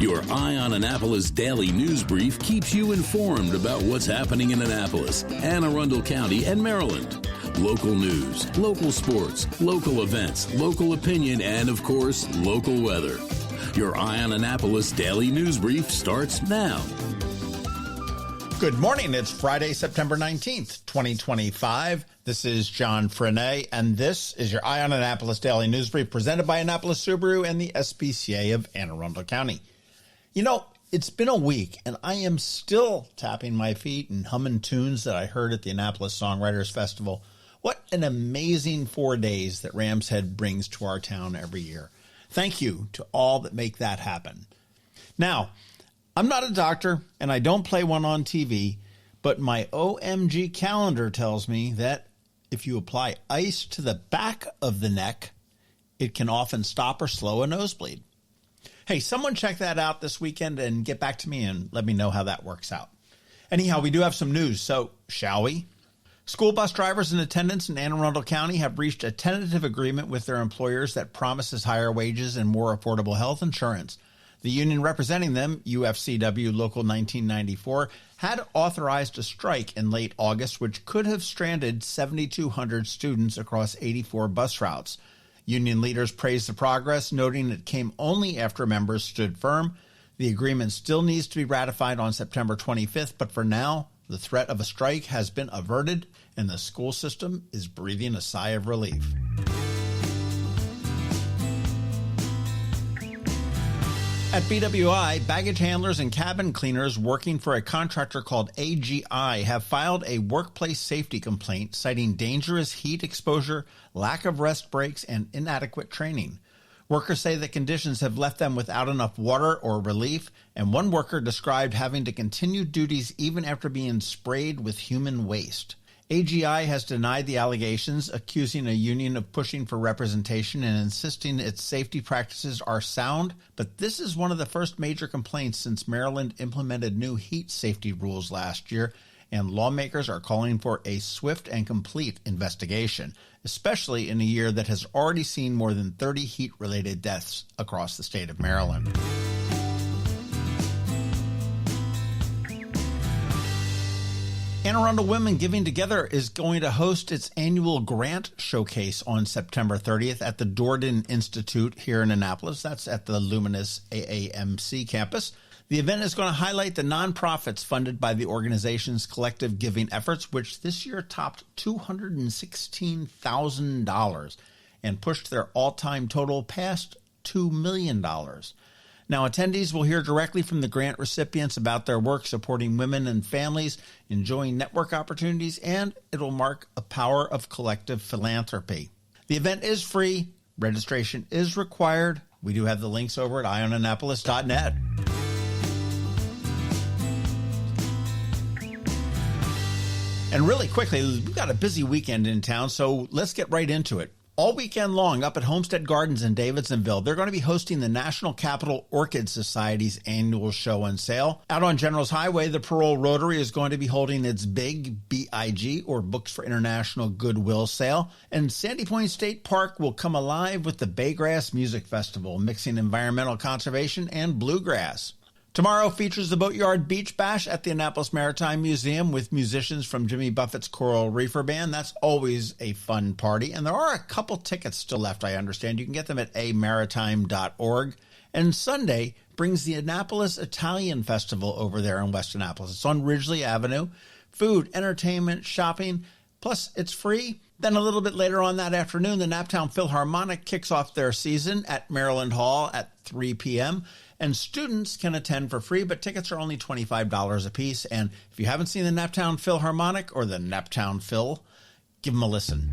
Your Eye on Annapolis daily news brief keeps you informed about what's happening in Annapolis and Arundel County and Maryland. Local news, local sports, local events, local opinion, and, of course, local weather. Your Eye on Annapolis daily news brief starts now. Good morning. It's Friday, September 19th, 2025. This is John Frenaye, and this is your Eye on Annapolis daily news brief presented by Annapolis Subaru and the SPCA of Arundel County. You know, it's been a week, and I am still tapping my feet and humming tunes that I heard at the Annapolis Songwriters Festival. What an amazing 4 days that Ram's Head brings to our town every year. Thank you to all that make that happen. Now, I'm not a doctor, and I don't play one on TV, but my OMG calendar tells me that if you apply ice to the back of the neck, it can often stop or slow a nosebleed. Hey, someone check that out this weekend and get back to me and let me know how that works out. Anyhow, we do have some news, so shall we? School bus drivers and attendants in Anne Arundel County have reached a tentative agreement with their employers that promises higher wages and more affordable health insurance. The union representing them, UFCW Local 1994, had authorized a strike in late August, which could have stranded 7,200 students across 84 bus routes. Union leaders praised the progress, noting it came only after members stood firm. The agreement still needs to be ratified on September 25th, but for now, the threat of a strike has been averted, and the school system is breathing a sigh of relief. At BWI, baggage handlers and cabin cleaners working for a contractor called AGI have filed a workplace safety complaint citing dangerous heat exposure, lack of rest breaks, and inadequate training. Workers say that conditions have left them without enough water or relief, and one worker described having to continue duties even after being sprayed with human waste. AGI has denied the allegations, accusing a union of pushing for representation and insisting its safety practices are sound, but this is one of the first major complaints since Maryland implemented new heat safety rules last year, and lawmakers are calling for a swift and complete investigation, especially in a year that has already seen more than 30 heat-related deaths across the state of Maryland. Anne Arundel Women Giving Together is going to host its annual grant showcase on September 30th at the Dordan Institute here in Annapolis. That's at the Luminous AAMC campus. The event is going to highlight the nonprofits funded by the organization's collective giving efforts, which this year topped $216,000 and pushed their all-time total past $2 million. Now, attendees will hear directly from the grant recipients about their work supporting women and families, enjoying network opportunities, and it'll mark a power of collective philanthropy. The event is free. Registration is required. We do have the links over at ionannapolis.net. And really quickly, we've got a busy weekend in town, so let's get right into it. All weekend long, up at Homestead Gardens in Davidsonville, they're going to be hosting the National Capital Orchid Society's annual show and sale. Out on Generals Highway, the Parole Rotary is going to be holding its big BIG, or Books for International Goodwill sale. And Sandy Point State Park will come alive with the Baygrass Music Festival, mixing environmental conservation and bluegrass. Tomorrow features the Boatyard Beach Bash at the Annapolis Maritime Museum with musicians from Jimmy Buffett's Coral Reefer Band. That's always a fun party. And there are a couple tickets still left, I understand. You can get them at amaritime.org. And Sunday brings the Annapolis Italian Festival over there in West Annapolis. It's on Ridgely Avenue. Food, entertainment, shopping, plus it's free. Then a little bit later on that afternoon, the Naptown Philharmonic kicks off their season at Maryland Hall at 3 p.m., and students can attend for free, but tickets are only $25 a piece. And if you haven't seen the Naptown Philharmonic or the Naptown Phil, give them a listen.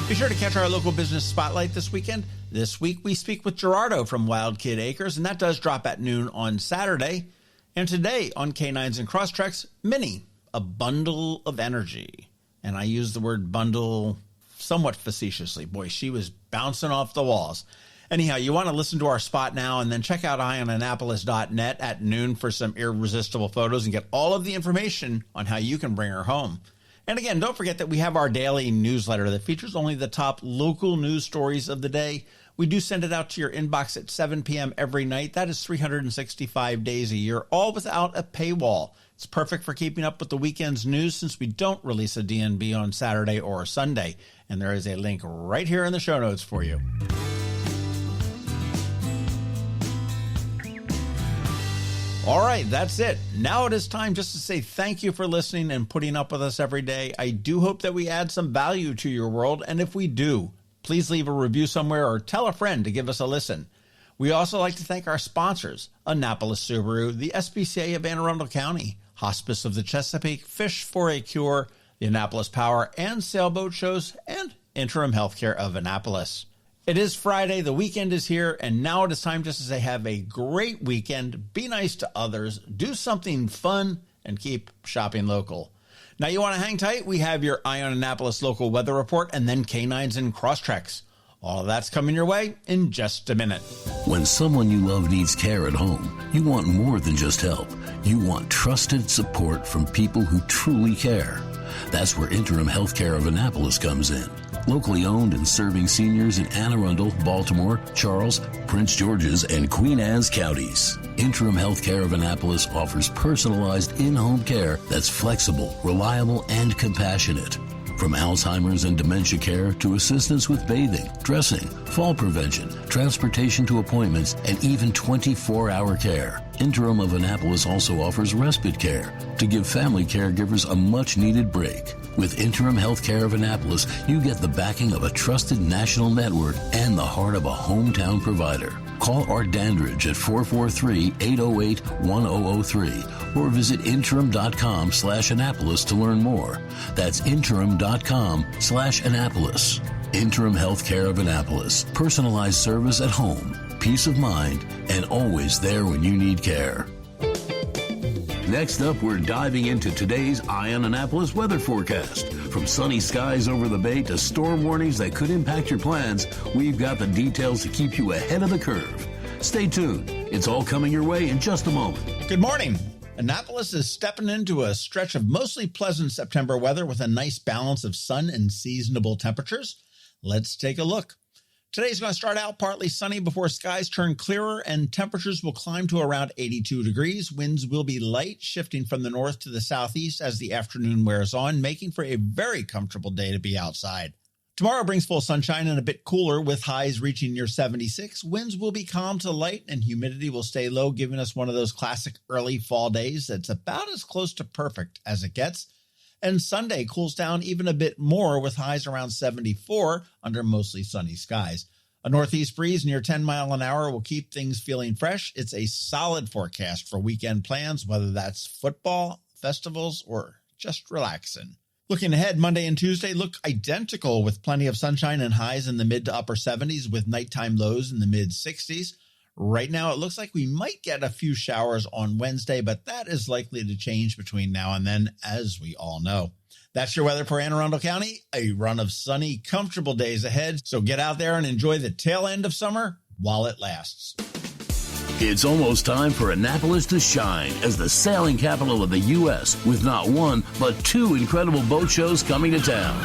Be sure to catch our local business spotlight this weekend. This week, we speak with Gerardo from Wild Kid Acres, and that does drop at noon on Saturday. And today on Canines and Crosstreks, Minnie, a bundle of energy. And I use the word bundle somewhat facetiously. Boy, she was bouncing off the walls. Anyhow, you want to listen to our spot now and then check out ionannapolis.net at noon for some irresistible photos and get all of the information on how you can bring her home. And again, don't forget that we have our daily newsletter that features only the top local news stories of the day. We do send it out to your inbox at 7 p.m. every night. That is 365 days a year, all without a paywall. It's perfect for keeping up with the weekend's news since we don't release a DNB on Saturday or Sunday. And there is a link right here in the show notes for you. All right, that's it. Now it is time just to say thank you for listening and putting up with us every day. I do hope that we add some value to your world, and if we do, please leave a review somewhere or tell a friend to give us a listen. We also like to thank our sponsors, Annapolis Subaru, the SPCA of Anne Arundel County, Hospice of the Chesapeake, Fish for a Cure, the Annapolis Power and Sailboat Shows, and Interim Healthcare of Annapolis. It is Friday, the weekend is here, and now it is time just to say have a great weekend, be nice to others, do something fun, and keep shopping local. Now you want to hang tight? We have your Eye on Annapolis local weather report and then Canines and Crosstreks. All of that's coming your way in just a minute. When someone you love needs care at home, you want more than just help. You want trusted support from people who truly care. That's where Interim Healthcare of Annapolis comes in. Locally owned and serving seniors in Anne Arundel, Baltimore, Charles, Prince George's, and Queen Anne's counties. Interim Healthcare of Annapolis offers personalized in-home care that's flexible, reliable, and compassionate. From Alzheimer's and dementia care to assistance with bathing, dressing, fall prevention, transportation to appointments, and even 24-hour care. Interim of Annapolis also offers respite care to give family caregivers a much-needed break. With Interim Healthcare of Annapolis, you get the backing of a trusted national network and the heart of a hometown provider. Call Art Dandridge at 443-808-1003 or visit interim.com/Annapolis to learn more. That's interim.com/Annapolis. Interim Healthcare of Annapolis. Personalized service at home, peace of mind, and always there when you need care. Next up, we're diving into today's Eye on Annapolis weather forecast. From sunny skies over the bay to storm warnings that could impact your plans, we've got the details to keep you ahead of the curve. Stay tuned. It's all coming your way in just a moment. Good morning. Annapolis is stepping into a stretch of mostly pleasant September weather with a nice balance of sun and seasonable temperatures. Let's take a look. Today's going to start out partly sunny before skies turn clearer and temperatures will climb to around 82 degrees. Winds will be light, shifting from the north to the southeast as the afternoon wears on, making for a very comfortable day to be outside. Tomorrow brings full sunshine and a bit cooler with highs reaching near 76. Winds will be calm to light and humidity will stay low, giving us one of those classic early fall days that's about as close to perfect as it gets. And Sunday cools down even a bit more with highs around 74 under mostly sunny skies. A northeast breeze near 10 miles an hour will keep things feeling fresh. It's a solid forecast for weekend plans, whether that's football, festivals, or just relaxing. Looking ahead, Monday and Tuesday look identical with plenty of sunshine and highs in the mid to upper 70s with nighttime lows in the mid 60s. Right now, it looks like we might get a few showers on Wednesday, but that is likely to change between now and then, as we all know. That's your weather for Anne Arundel County. A run of sunny, comfortable days ahead. So get out there and enjoy the tail end of summer while it lasts. It's almost time for Annapolis to shine as the sailing capital of the U.S. with not one, but two incredible boat shows coming to town.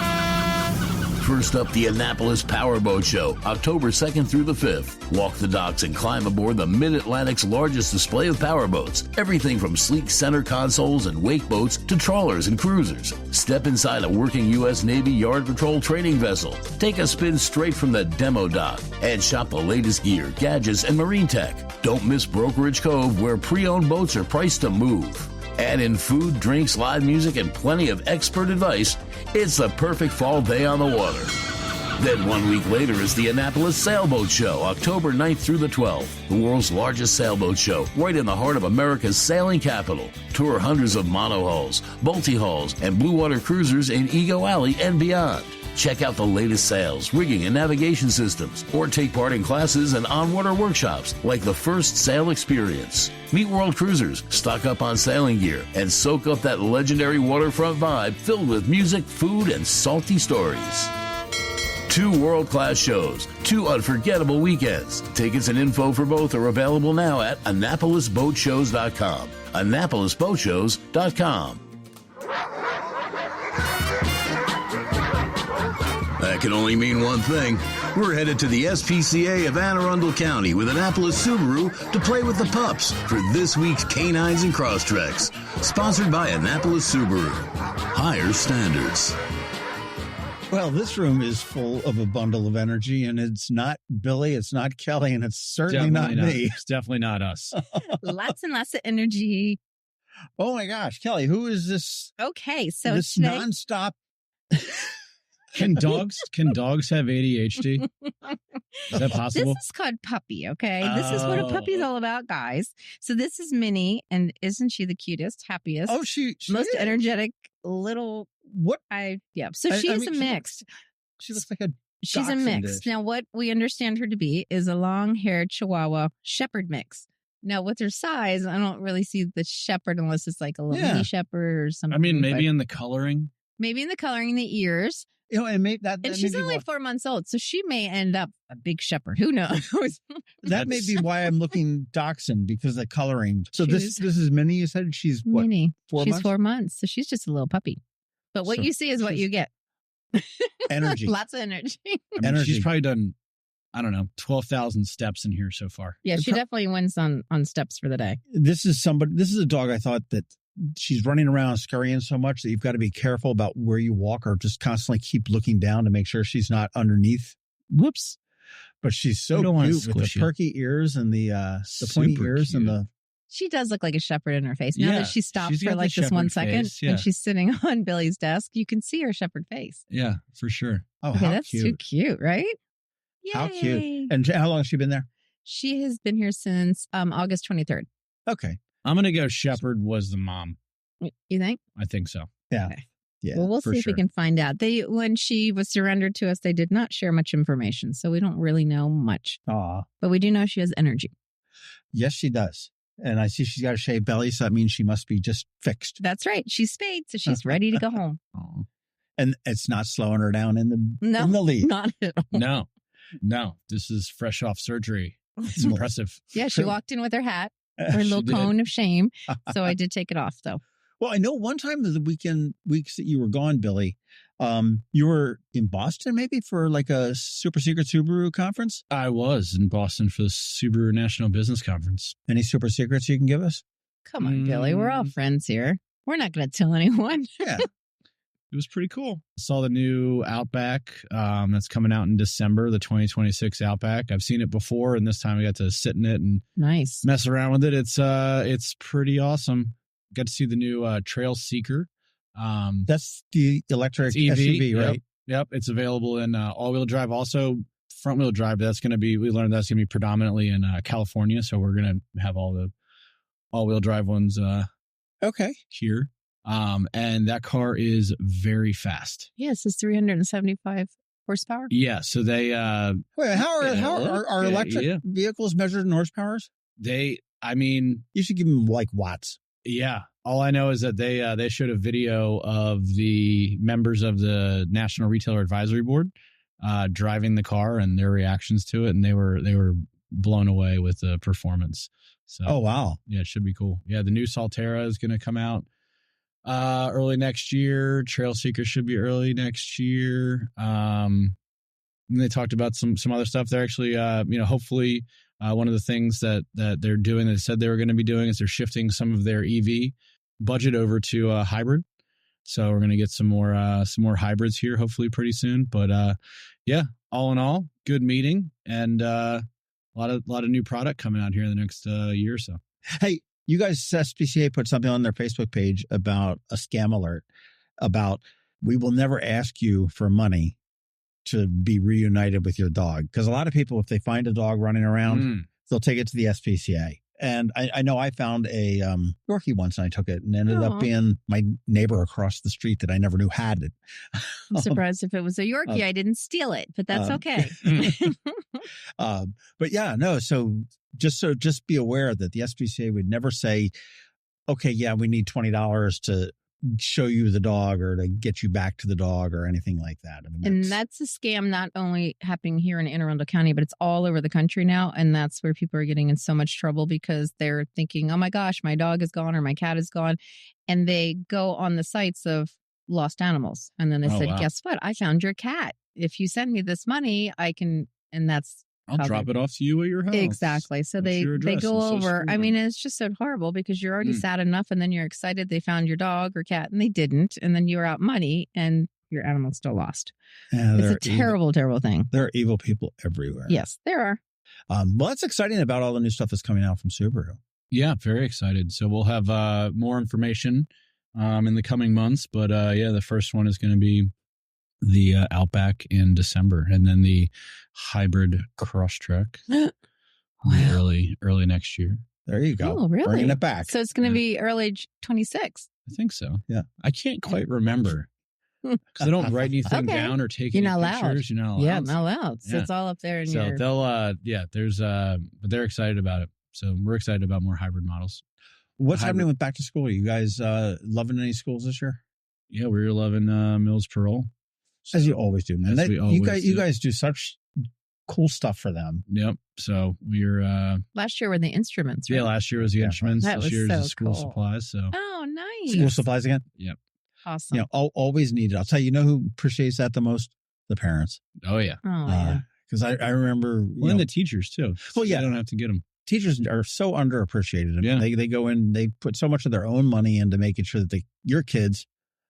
First up, the Annapolis Power Boat Show, October 2nd through the 5th. Walk the docks and climb aboard the Mid-Atlantic's largest display of powerboats. Everything from sleek center consoles and wake boats to trawlers and cruisers. Step inside a working U.S. Navy Yard Patrol training vessel. Take a spin straight from the demo dock and shop the latest gear, gadgets, and marine tech. Don't miss Brokerage Cove, where pre-owned boats are priced to move. Add in food, drinks, live music, and plenty of expert advice. It's the perfect fall day on the water. Then 1 week later is the Annapolis Sailboat Show, October 9th through the 12th. The world's largest sailboat show, right in the heart of America's sailing capital. Tour hundreds of monohulls, multi-hulls, and blue water cruisers in Ego Alley and beyond. Check out the latest sails, rigging, and navigation systems, or take part in classes and on-water workshops like the First Sail Experience. Meet world cruisers, stock up on sailing gear, and soak up that legendary waterfront vibe filled with music, food, and salty stories. Two world-class shows, two unforgettable weekends. Tickets and info for both are available now at AnnapolisBoatShows.com. AnnapolisBoatShows.com. can only mean one thing. We're headed to the SPCA of Arundel County with Annapolis Subaru to play with the pups for this week's Canines and Crosstreks. Sponsored by Annapolis Subaru. Higher standards. Well, this room is full of a bundle of energy, and it's not Billy, it's not Kelly, and it's certainly not me. It's definitely not us. Lots and lots of energy. Oh my gosh, Kelly, who is this? Okay, so this today... nonstop. Can dogs have ADHD? Is that possible? This is called Puppy, okay? This is what a puppy's all about, guys. So this is Minnie, and isn't she the cutest, happiest? Oh, she most is. Energetic little... What? So she's a mix. She looks like a She's a mix. dish. Now, what we understand her to be is a long-haired Chihuahua Shepherd mix. Now, with her size, I don't really see the Shepherd unless it's like a little mini Shepherd or something. I mean, maybe in the coloring. Maybe in the coloring, the ears. You know, and she's only 4 months old, so she may end up a big shepherd. Who knows? That may be why I'm looking dachshund, because of the coloring. So this is Minnie. You said she's what? Minnie. 4 months? She's 4 months, so she's just a little puppy. But what you see is what you get. Energy. Lots of energy. I mean, she's probably done, I don't know, 12,000 steps in here so far. Yeah, she definitely wins on steps for the day. This is a dog I thought that she's running around scurrying so much that you've got to be careful about where you walk, or just constantly keep looking down to make sure she's not underneath. Whoops. But she's so cute with the perky ears and the pointy ears cute. And the... She does look like a shepherd in her face. Now that she stopped for like this 1 second and she's sitting on Billy's desk, you can see her shepherd face. Yeah, for sure. Oh, okay, how that's cute. too cute, right? Yay. How cute. And how long has she been there? She has been here since August 23rd. Okay. I'm going to go shepherd was the mom. You think? I think so. Yeah. Okay. Yeah. Well, we'll see if we can find out. When she was surrendered to us, they did not share much information, so we don't really know much. Aw. But we do know she has energy. Yes, she does. And I see she's got a shaved belly, so that means she must be just fixed. That's right. She's spayed, so she's ready to go home. Aww. And it's not slowing her down in the lead. Not at all. No. This is fresh off surgery. It's impressive. Yeah, she walked in with her hat, her little cone of shame. So I did take it off, though. Well, I know one time of the weeks that you were gone, Billy, you were in Boston maybe for like a super secret Subaru conference? I was in Boston for the Subaru National Business Conference. Any super secrets you can give us? Come on, Billy. We're all friends here. We're not going to tell anyone. Yeah. It was pretty cool. I saw the new Outback that's coming out in December, the 2026 Outback. I've seen it before, and this time I got to sit in it and mess around with it. It's pretty awesome. Got to see the new Trail Seeker. That's the electric EV, SUV, right? Yep. It's available in all-wheel drive, also front-wheel drive. We learned that's going to be predominantly in California, so we're going to have all the all-wheel drive ones here. And that car is very fast. Yes, it's 375 horsepower. Yeah, so they... Wait, how are electric vehicles measured in horsepowers? You should give them like watts. Yeah. All I know is that they showed a video of the members of the National Retailer Advisory Board driving the car and their reactions to it, and they were blown away with the performance. So, oh wow, yeah, it should be cool. Yeah, the new Solterra is going to come out early next year. Trail Seeker should be early next year. And they talked about some other stuff. They're actually, hopefully. One of the things that they're doing, they said they were going to be doing, is they're shifting some of their EV budget over to hybrid. So we're going to get some more hybrids here, hopefully pretty soon. But yeah, all in all, good meeting, and a lot of new product coming out here in the next year or so. Hey, you guys, SPCA put something on their Facebook page about a scam alert about we will never ask you for money to be reunited with your dog. Because a lot of people, if they find a dog running around, they'll take it to the SPCA. And I know I found a Yorkie once, and I took it, and ended up being my neighbor across the street that I never knew had it. I'm surprised if it was a Yorkie, I didn't steal it, but that's okay. But yeah, no. So just be aware that the SPCA would never say, okay, yeah, we need $20 to show you the dog or to get you back to the dog or anything like that. I mean, and that's a scam not only happening here in Anne Arundel County, but it's all over the country now. And that's where people are getting in so much trouble because they're thinking, oh my gosh, my dog is gone or my cat is gone. And they go on the sites of lost animals. And then they said, guess what? I found your cat. if you send me this money, I can, and that's I'll drop it off to you at your house. Exactly. So they go over. I mean, it's just so horrible because you're already sad enough, and then you're excited they found your dog or cat, and they didn't, and then you're out money, and your animal's still lost. Yeah, it's a terrible, terrible thing. There are evil people everywhere. Yes, there are. Well, that's exciting about all the new stuff that's coming out from Subaru. Yeah, very excited. So we'll have more information in the coming months. But the first one is going to be the Outback in December, and then the hybrid Crosstrek early next year. There you go. Oh, really? Bringing it back. So it's going to be early 26. I think so. Yeah. I can't quite remember because I don't write anything down or take any pictures. You're not allowed. Yeah, not allowed. So it's all up there. So they'll, there's, but they're excited about it. So we're excited about more hybrid models. What's happening with back to school? You guys loving any schools this year? Yeah, we're loving Mills Parole. As you always do, man. You guys do such cool stuff for them. Yep. So we're last year were the instruments, right? Yeah, last year was the instruments. That this year was is the school cool. supplies. So nice. School supplies again? Yep. Awesome. You know, always needed. I'll tell you, who appreciates that the most? The parents. Oh yeah. Because I remember and the teachers too. Well, yeah, I don't have to get them. Teachers are so underappreciated. Yeah. They go in, they put so much of their own money into making sure that your kids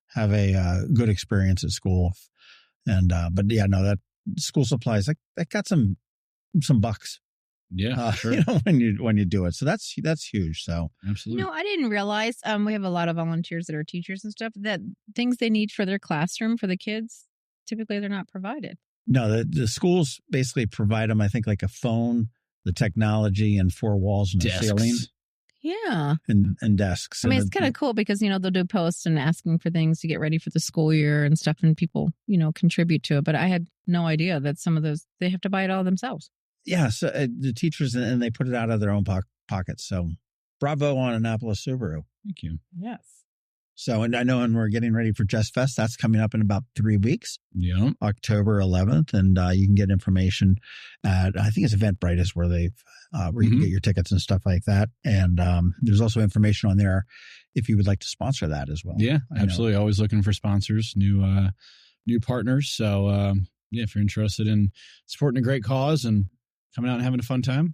have a good experience at school. And but yeah, no, that school supplies that got some bucks. Yeah, sure. when you do it, so that's huge. So absolutely. I didn't realize we have a lot of volunteers that are teachers and stuff that things they need for their classroom for the kids typically they're not provided. No, the schools basically provide them. I think like a phone, the technology, and 4 walls and a ceiling. Yeah. And desks. I mean, it's kind of cool because, they'll do posts and asking for things to get ready for the school year and stuff, and people, contribute to it. But I had no idea that some of those, they have to buy it all themselves. Yeah. So the teachers, and they put it out of their own pockets. So bravo on Annapolis Subaru. Thank you. Yes. So, and I know, and we're getting ready for Just Fest. That's coming up in about 3 weeks. Yeah. October 11th. And you can get information at, I think it's Eventbrite is where where you can get your tickets and stuff like that. And there's also information on there if you would like to sponsor that as well. Yeah, absolutely. Always looking for sponsors, new partners. So, if you're interested in supporting a great cause and coming out and having a fun time,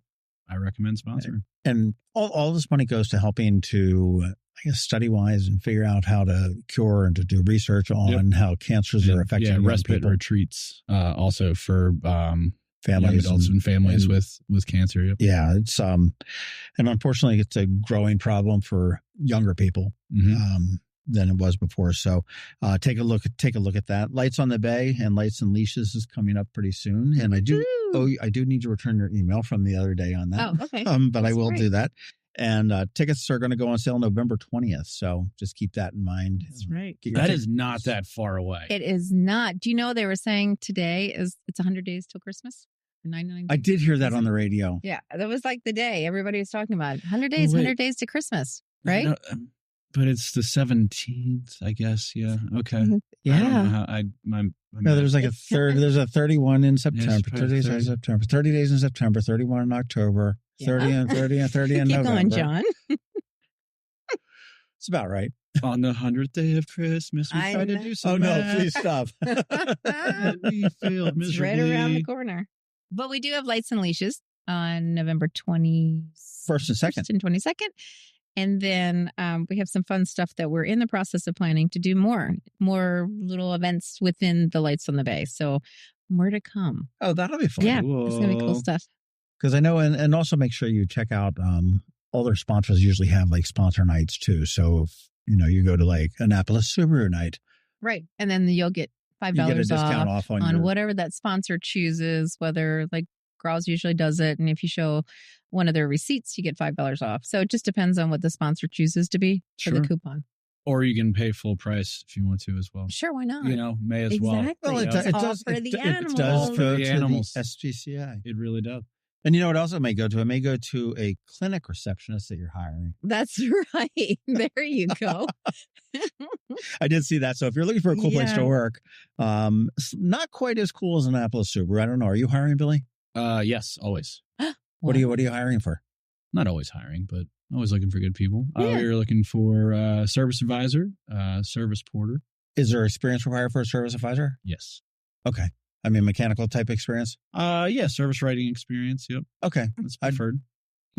I recommend sponsoring. And all this money goes to helping to, I guess, study-wise and figure out how to cure and to do research on how cancers are affecting respite people. Retreats also for families, adults and families with cancer. Yep. Yeah, it's and unfortunately, it's a growing problem for younger people than it was before. So, take a look at that. Lights on the Bay and Lights and Leashes is coming up pretty soon, and I do need to return your email from the other day on that. Oh, okay. But I will do that. And tickets are going to go on sale November 20th. So just keep that in mind. That's right. That is not that far away. It is not. Do you know they were saying today it's 100 days till Christmas? 99 days. I did hear that on the radio. Yeah. That was like the day everybody was talking about. 100 days, 100 days to Christmas, right? No, but it's the 17th, I guess. Yeah. Okay. Yeah. No, there's like there's a 31 in September, 30 days in September, 30 days in September, 31 in October. 30 and 30 and 30 in Keep November. going, John. It's about right. On the 100th day of Christmas, we try to do something. Oh, no, please stop. We failed miserably. It's right around the corner. But we do have Lights and Leashes on November 21st and 22nd. And then we have some fun stuff that we're in the process of planning to do more little events within the Lights on the Bay. So more to come. Oh, that'll be fun. Yeah, it's going to be cool stuff. Because I know, and also make sure you check out all their sponsors usually have like sponsor nights too. So if you go to like Annapolis Subaru night, right, and then you'll get $5 you get a discount off on whatever that sponsor chooses. Whether like Growls usually does it, and if you show one of their receipts, you get $5 off. So it just depends on what the sponsor chooses to be for the coupon. Or you can pay full price if you want to as well. Sure, why not? May as well. Well, it does for the animals. It does for the animals. SPCA. It really does. And you know what else it may go to? It may go to a clinic receptionist that you're hiring. That's right. There you go. I did see that. So if you're looking for a cool place to work, not quite as cool as Annapolis Subaru. I don't know. Are you hiring, Billy? Yes, always. What are you hiring for? Not always hiring, but always looking for good people. We're looking for service advisor, service porter. Is there experience required for a service advisor? Yes. Okay. I mean, mechanical type experience? Yeah, service writing experience. Yep. Okay. That's preferred.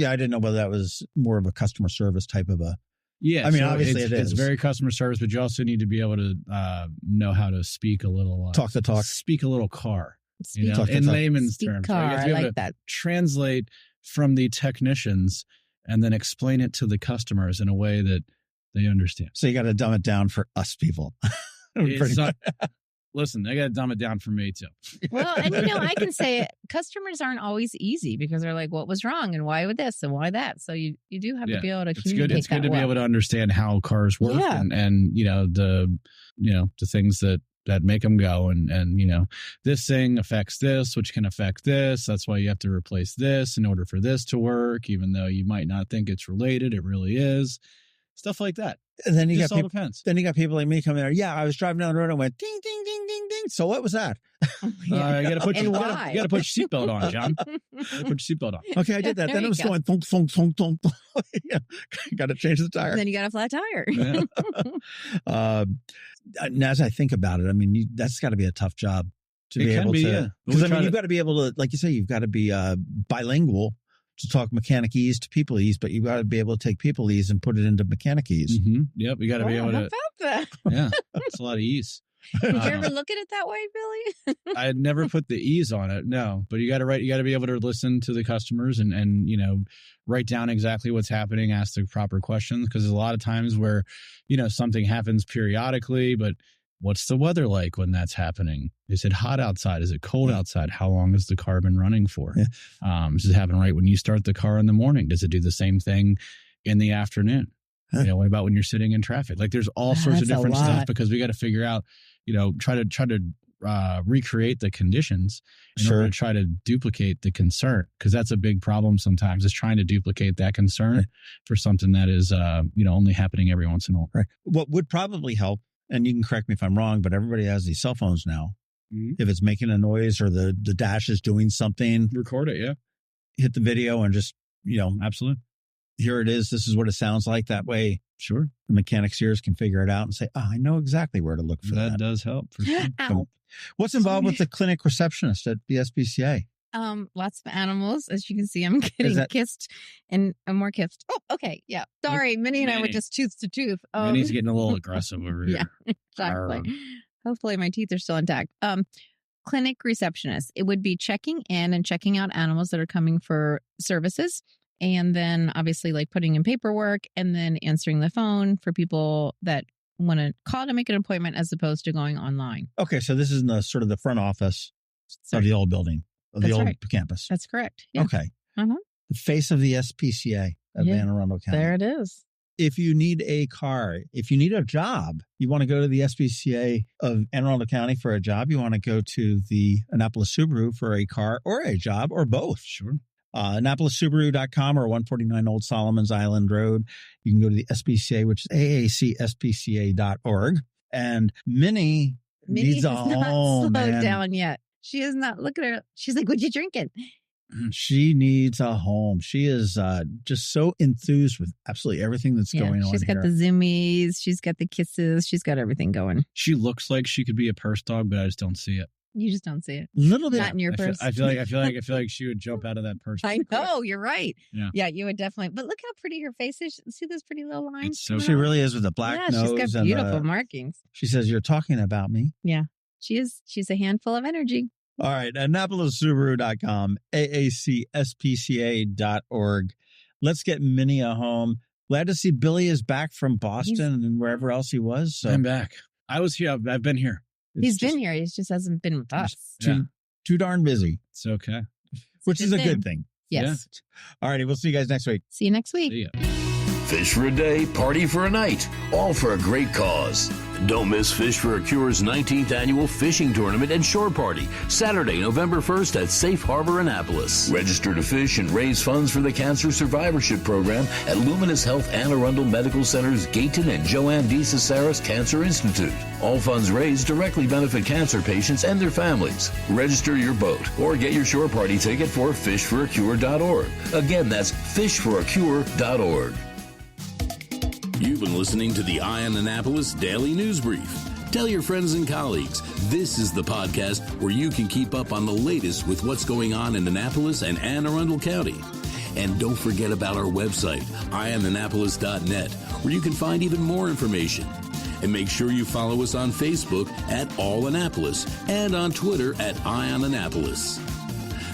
I didn't know whether that was more of a customer service type of a. Yeah. I mean, so obviously it is. It's very customer service, but you also need to be able to know how to speak a little. Talk the talk. Speak a little car. Speak, in layman's speak terms. car. Right? You have to be I able like that. Translate from the technicians and then explain it to the customers in a way that they understand. So you got to dumb it down for us people. Listen, I got to dumb it down for me too. Well, and I can say customers aren't always easy because they're like, what was wrong and why with this and why that? So you do have to be able to communicate. It's good to be able to understand how cars work and the things that make them go and this thing affects this, which can affect this. That's why you have to replace this in order for this to work, even though you might not think it's related. It really is. Stuff like that. And then you got people. Depends. Then you got people like me coming there. Yeah, I was driving down the road and went ding, ding, ding, ding, ding. So what was that? You got to put your seatbelt on, John. You got to put your seatbelt on. Okay, I did that. Then it was going thunk, thunk, thunk, thunk. Yeah, got to change the tire. And then you got a flat tire. Yeah. As I think about it, I mean, that's got to be a tough job to be able to. Because I mean, you've got to be able to, like you say, you've got to be bilingual to talk mechanic-ese to people-ese, but you got to be able to take people-ese and put it into mechanic-ese. Mm-hmm. Yep, you got to be able to. How about that? Yeah, it's a lot of ease. Did you ever look at it that way, Billy? I had never put the ease on it, no. But you got to be able to listen to the customers and write down exactly what's happening, ask the proper questions, because there's a lot of times where something happens periodically, but what's the weather like when that's happening? Is it hot outside? Is it cold outside? How long has the car been running for? Yeah. Does it happen right when you start the car in the morning? Does it do the same thing in the afternoon? Huh. What about when you're sitting in traffic? Like there's all sorts of different stuff because we got to figure out, try to recreate the conditions in order to try to duplicate the concern, because that's a big problem sometimes, is trying to duplicate that concern for something that is only happening every once in a while. Right. What would probably help, and you can correct me if I'm wrong, but everybody has these cell phones now. Mm-hmm. If it's making a noise or the dash is doing something, record it. Yeah, hit the video and just absolutely. Here it is. This is what it sounds like. That way, sure, the mechanic's ears can figure it out and say, I know exactly where to look for that. That does help. For sure. What's involved with the clinic receptionist at the SPCA? Lots of animals. As you can see, I'm getting kissed and more kissed. Oh, okay. Yeah. Sorry. Minnie and I were just tooth to tooth. Minnie's getting a little aggressive over here. Yeah, exactly. Hopefully my teeth are still intact. Clinic receptionist. It would be checking in and checking out animals that are coming for services. And then obviously like putting in paperwork and then answering the phone for people that want to call to make an appointment as opposed to going online. Okay. So this is in the sort of the front office of the old building, of the old campus. That's correct. Yeah. Okay. The face of the SPCA of Anne Arundel County. There it is. If you need a car, if you need a job, you want to go to the SPCA of Anne Arundel County for a job, you want to go to the Annapolis Subaru for a car or a job or both. Sure. AnnapolisSubaru.com or 149 Old Solomons Island Road. You can go to the SPCA, which is AACSPCA.org. And Minnie needs a home. Not slowed down yet. She is not. Look at her. She's like, "What you drinking?" She needs a home. She is just so enthused with absolutely everything that's going on. She's got the zoomies. She's got the kisses. She's got everything going. She looks like she could be a purse dog, but I just don't see it. You just don't see it. Little bit. Not in your purse. I feel like she would jump out of that purse. I know, you're right. Yeah, you would definitely. But look how pretty her face is. See those pretty little lines? She really is with a black nose. She's got beautiful markings. She says, "You're talking about me." Yeah, she is. She's a handful of energy. All right, AnnapolisSubaru.com, AACSPCA.org. Let's get Minnie a home. Glad to see Billy is back from Boston and wherever else he was. So. I'm back. I was here. I've been here. He's been here. He just hasn't been with us. Too darn busy. It's okay. Which is a good thing. Yes. Yeah. All righty. We'll see you guys next week. See you next week. See ya. Fish for a day, party for a night, all for a great cause. Don't miss Fish for a Cure's 19th annual fishing tournament and shore party, Saturday, November 1st at Safe Harbor, Annapolis. Register to fish and raise funds for the Cancer Survivorship Program at Luminous Health Anne Arundel Medical Center's Gayton and Joanne D. Cesaris Cancer Institute. All funds raised directly benefit cancer patients and their families. Register your boat or get your shore party ticket for fishforacure.org. Again, that's fishforacure.org. You've been listening to the Eye on Annapolis Daily News Brief, Tell your friends and colleagues. This is the podcast where you can keep up on the latest with what's going on in Annapolis and Anne Arundel County. And don't forget about our website, IamAnnapolis.net, where you can find even more information. And make sure you follow us on Facebook at All Annapolis and on Twitter at IOnAnnapolis.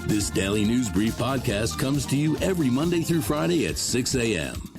This Daily News Brief podcast comes to you every Monday through Friday at 6 a.m.